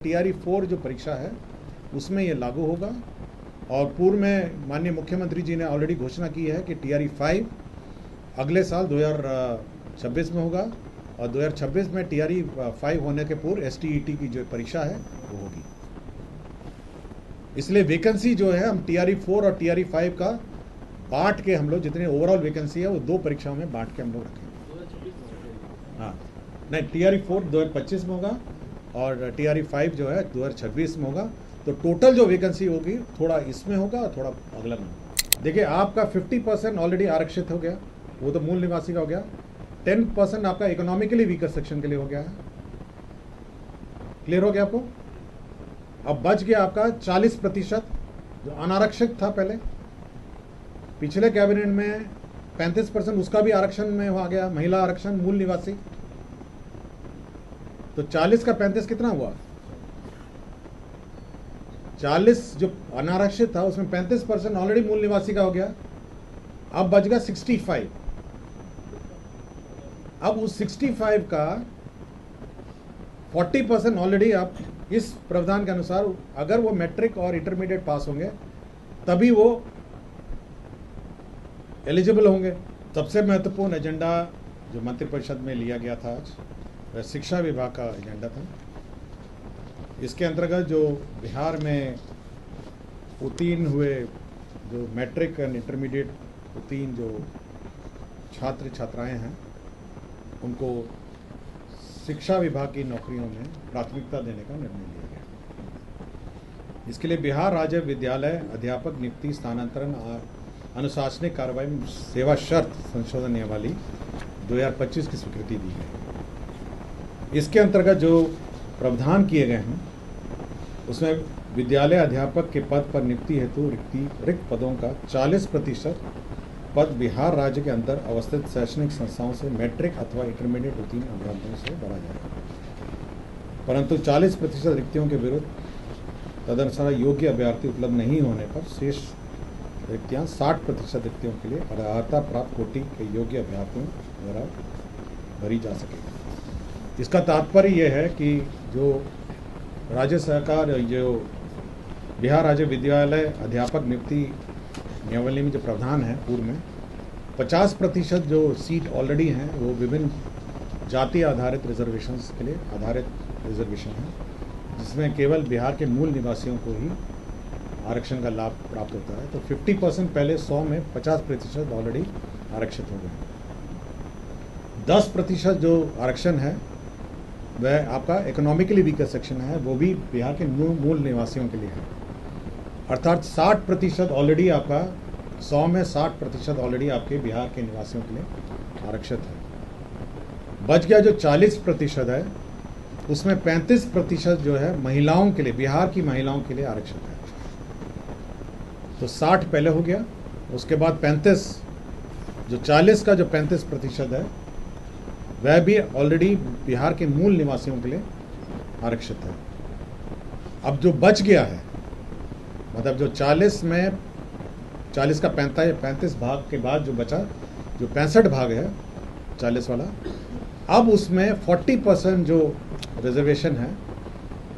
TRE 4 जो परीक्षा है उसमें ये लागू होगा। और पूर्व में माननीय मुख्यमंत्री जी ने ऑलरेडी घोषणा की है कि TRE 5 अगले साल 2026 में होगा और 2026 में TRE 5 होने के पूर्व STET की जो परीक्षा है वो होगी। इसलिए वैकेंसी जो है हम TRE 4 और TRE 5 का बांट के हम लोग जितने ओवरऑल वैकेंसी है वो दो परीक्षाओं में बांट के हम लोग रखेंगे। हाँ नहीं, TRE 4 2025 में होगा और TRE 5 जो है 2026 में होगा। तो टोटल जो वैकेंसी होगी थोड़ा इसमें होगा और थोड़ा अगला में होगा। देखिए आपका 50% ऑलरेडी आरक्षित हो गया, वो तो मूल निवासी का हो गया। 10% आपका इकोनॉमिकली वीकर सेक्शन के लिए हो गया है। क्लियर हो गया आपको? अब बच गया आपका 40% जो अनारक्षित था पहले। पिछले कैबिनेट में 35% उसका भी आरक्षण में आ गया, महिला आरक्षण मूल निवासी। तो 40 का 35 कितना हुआ? 40 जो अनारक्षित था उसमें 35% ऑलरेडी मूल निवासी का हो गया। अब बच गया 65। अब उस 65 का 40% ऑलरेडी आप इस प्रावधान के अनुसार अगर वो मैट्रिक और इंटरमीडिएट पास होंगे तभी वो एलिजिबल होंगे। सबसे महत्वपूर्ण एजेंडा जो मंत्रिपरिषद में लिया गया था आज वह शिक्षा विभाग का एजेंडा था। इसके अंतर्गत जो बिहार में उत्तीर्ण हुए जो मैट्रिक एंड इंटरमीडिएट उत्तीर्ण जो छात्र छात्राएं हैं उनको शिक्षा विभाग की नौकरियों में प्राथमिकता देने का निर्णय लिया गया। इसके लिए बिहार राज्य विद्यालय अध्यापक नियुक्ति स्थानांतरण अनुशासनिक कार्रवाई में सेवा शर्त संशोधन नियमावली 2025 की स्वीकृति दी गई। इसके अंतर्गत जो प्रावधान किए गए हैं उसमें विद्यालय अध्यापक के पद पर नियुक्ति हेतु रिक्त पदों का 40% पद बिहार राज्य के अंदर अवस्थित शैक्षणिक संस्थाओं से मैट्रिक अथवा इंटरमीडिएट उत्तीर्ण अभ्यर्थियों से भरा जाएगा। परंतु 40% रिक्तियों के विरुद्ध तदनुसार योग्य अभ्यर्थी उपलब्ध नहीं होने पर शेष रिक्तियां 60% रिक्तियों के लिए अर्हता प्राप्त कोटि के योग्य अभ्यर्थियों द्वारा भरी जा सकेगी। इसका तात्पर्य यह है कि जो राज्य सरकार जो बिहार राज्य विद्यालय अध्यापक नियुक्ति नियमावली में जो प्रावधान है पूर्व में 50% जो सीट ऑलरेडी हैं वो विभिन्न जाति आधारित रिजर्वेशंस के लिए आधारित रिजर्वेशन है, जिसमें केवल बिहार के मूल निवासियों को ही आरक्षण का लाभ प्राप्त होता है। तो 50% पहले 100 में 50% ऑलरेडी आरक्षित हो गए। 10% जो आरक्षण है वह आपका इकोनॉमिकली वीकर सेक्शन है, वो भी बिहार के मूल निवासियों के लिए है। अर्थात 60% ऑलरेडी आपका 100 में 60% ऑलरेडी आपके बिहार के निवासियों के लिए आरक्षित है। बच गया जो 40% है उसमें 35% जो है महिलाओं के लिए, बिहार की महिलाओं के लिए आरक्षित है। तो 60 पहले हो गया, उसके बाद 35 जो 40 का जो 35% है वह भी ऑलरेडी बिहार के मूल निवासियों के लिए आरक्षित है। अब जो बच गया है मतलब जो 40 में 40 का 35 भाग के बाद जो बचा जो 65 भाग है 40 वाला, अब उसमें 40% जो रिजर्वेशन है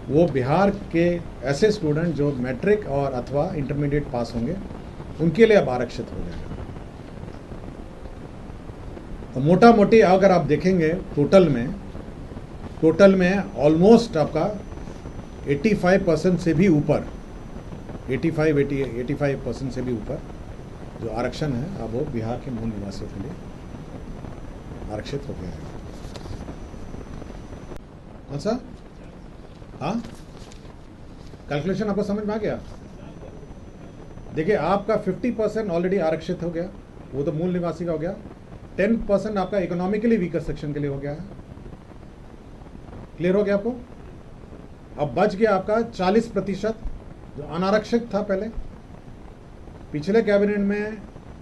वो बिहार के ऐसे स्टूडेंट जो मैट्रिक और अथवा इंटरमीडिएट पास होंगे उनके लिए अब आरक्षित हो जाएगा। तो मोटा मोटी अगर आप देखेंगे टोटल में ऑलमोस्ट आपका 85% से भी ऊपर 85% से भी ऊपर जो आरक्षण है अब वो बिहार के मूल निवासियों के लिए आरक्षित हो गया है। कौन सा? हाँ, कैलकुलेशन आपको समझ में आ गया? देखिए आपका 50% ऑलरेडी आरक्षित हो गया, वो तो मूल निवासी का हो गया। 10% आपका इकोनॉमिकली वीकर सेक्शन के लिए हो गया है। क्लियर हो गया आपको? अब बच गया आपका 40% जो अनारक्षित था पहले। पिछले कैबिनेट में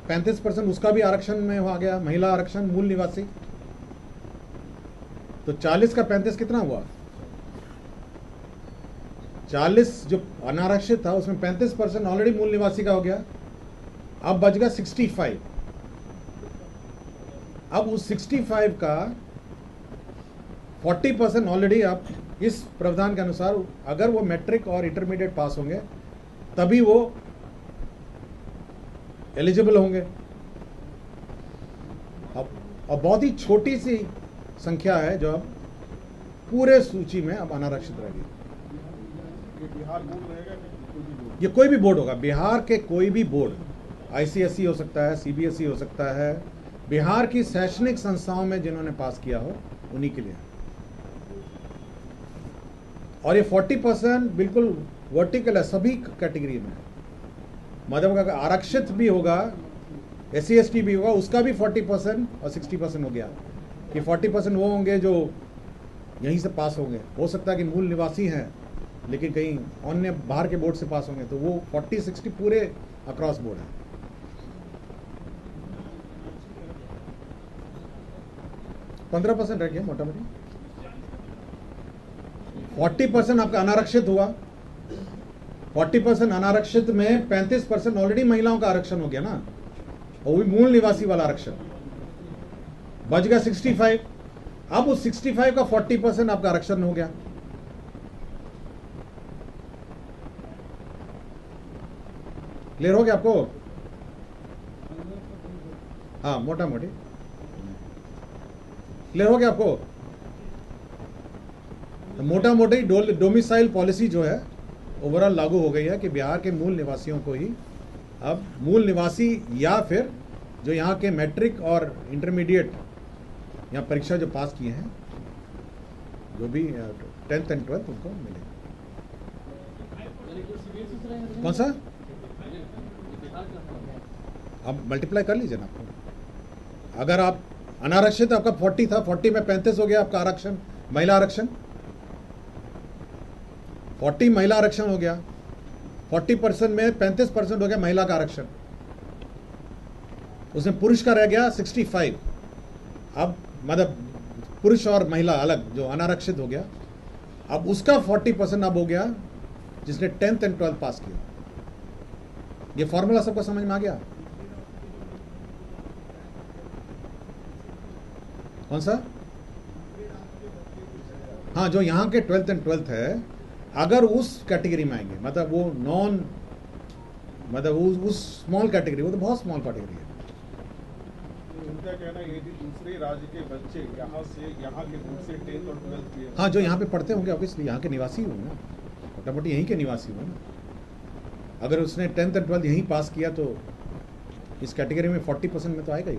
35% उसका भी आरक्षण में आ गया, महिला आरक्षण मूल निवासी। तो 40 का 35 कितना हुआ? 40 जो अनारक्षित था उसमें 35% ऑलरेडी मूल निवासी का हो गया। अब बच गया 65। अब उस 65 का 40% ऑलरेडी आप इस प्रावधान के अनुसार अगर वो मैट्रिक और इंटरमीडिएट पास होंगे तभी वो एलिजिबल होंगे। अब बहुत ही छोटी सी संख्या है जो अब पूरे सूची में अब अनारक्षित रहेगी। बिहार बोर्ड रहेगा कि कोई भी बोर्ड? ये कोई भी बोर्ड होगा, बिहार के कोई भी बोर्ड, आईसीएसई हो सकता है, सीबीएसई हो सकता है, बिहार की शैक्षणिक संस्थाओं में जिन्होंने पास किया हो उन्हीं के लिए। और ये 40% बिल्कुल वर्टिकल है सभी कैटेगरी में, मतलब अगर आरक्षित भी होगा, SC ST भी होगा, उसका भी 40% और 60% हो गया कि 40% वो होंगे जो यहीं से पास होंगे। हो सकता है कि मूल निवासी हैं लेकिन कहीं अन्य बाहर के बोर्ड से पास होंगे, तो वो 40-60 पूरे अक्रॉस बोर्ड है। %15 रह गया मोटा मोटी। 40% आपका अनारक्षित हुआ, 40% अनारक्षित में 35% ऑलरेडी महिलाओं का आरक्षण हो गया ना, और वो भी मूल निवासी वाला आरक्षण बच गया 65। अब उस 65 का 40% आपका आरक्षण हो गया। क्लियर हो गया आपको? हाँ, मोटा मोटी क्लियर हो गया आपको? तो मोटा मोटी डोमिसाइल पॉलिसी जो है ओवरऑल लागू हो गई है कि बिहार के मूल निवासियों को ही अब मूल निवासी या फिर जो यहाँ के मैट्रिक और इंटरमीडिएट यहाँ परीक्षा जो पास किए हैं, जो भी 10th and 12th उनको मिलेगा। कौन सा? अब मल्टीप्लाई कर लीजिए ना आपको। अगर आप अनारक्षित आपका 40 था, 40 में 35 हो गया आपका आरक्षण, महिला आरक्षण 40 महिला आरक्षण हो गया, 40% में 35% हो गया महिला का आरक्षण, उसमें पुरुष का रह गया 65। अब मतलब पुरुष और महिला अलग जो अनारक्षित हो गया, अब उसका 40% अब हो गया जिसने 10th and 12th पास किया। ये फॉर्मूला सबको समझ में आ गया? कौन सा? हाँ, जो यहाँ के 12th and 12th है, अगर उस कैटेगरी में आएंगे, मतलब वो नॉन, मतलब उस स्मॉल कैटेगरी, वो तो बहुत स्मॉल कैटेगरी है। उनका कहना है यदि दूसरे राज्य के बच्चे यहाँ के बोर्ड से 10th और 12th किए, हाँ, जो यहाँ पे पढ़ते होंगे ऑब्वियसली यहाँ के निवासी होंगे ना, मोटा मोटी यहीं के निवासी होंगे ना। अगर उसने 10th and 12th यहीं पास किया तो इस कैटेगरी में 40% में तो आएगा ही।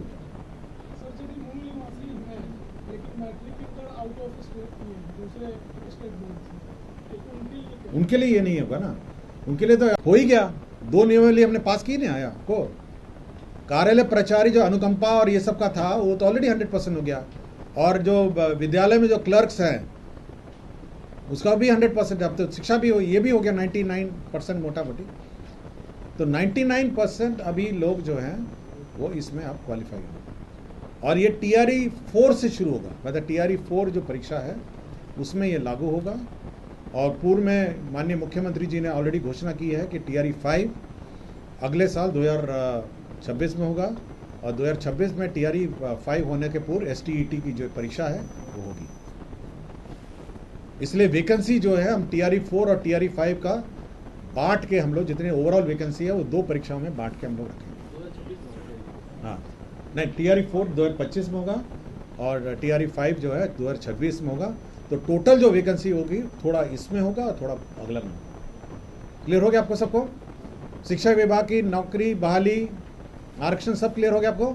उनके लिए ये नहीं होगा ना, उनके लिए तो हो ही गया। 2 नियमावली हमने पास की नहीं आया को, कार्यालय प्राचार्य जो अनुकंपा और ये सब का था वो तो ऑलरेडी 100% हो गया, और जो विद्यालय में जो क्लर्क्स हैं उसका भी 100%। अब तो शिक्षा भी हो, ये भी हो गया 99% मोटा मोटी। तो 99% अभी लोग जो हैं वो इसमें अब क्वालिफाई होंगे, और ये TRE 4 से शुरू होगा, मतलब TRE 4 जो परीक्षा है उसमें ये लागू होगा। और पूर्व में माननीय मुख्यमंत्री जी ने ऑलरेडी घोषणा की है कि TRE 5 अगले साल 2026 में होगा, और 2026 में TRE 5 होने के पूर्व STET की जो परीक्षा है वो होगी। इसलिए वैकेंसी जो है हम TRE 4 और TRE 5 का बांट के, हम लोग जितने ओवरऑल वैकेंसी है वो 2 परीक्षाओं में बांट के हम लोग रखेंगे। हाँ, नहीं, TRE 4 2025 में होगा और TRE 5 जो है 2026 में होगा। तो टोटल जो वैकेंसी होगी थोड़ा इसमें होगा और थोड़ा अगला में होगा। क्लियर हो गया आपको सबको? शिक्षा विभाग की नौकरी, बहाली, आरक्षण सब क्लियर हो गया आपको?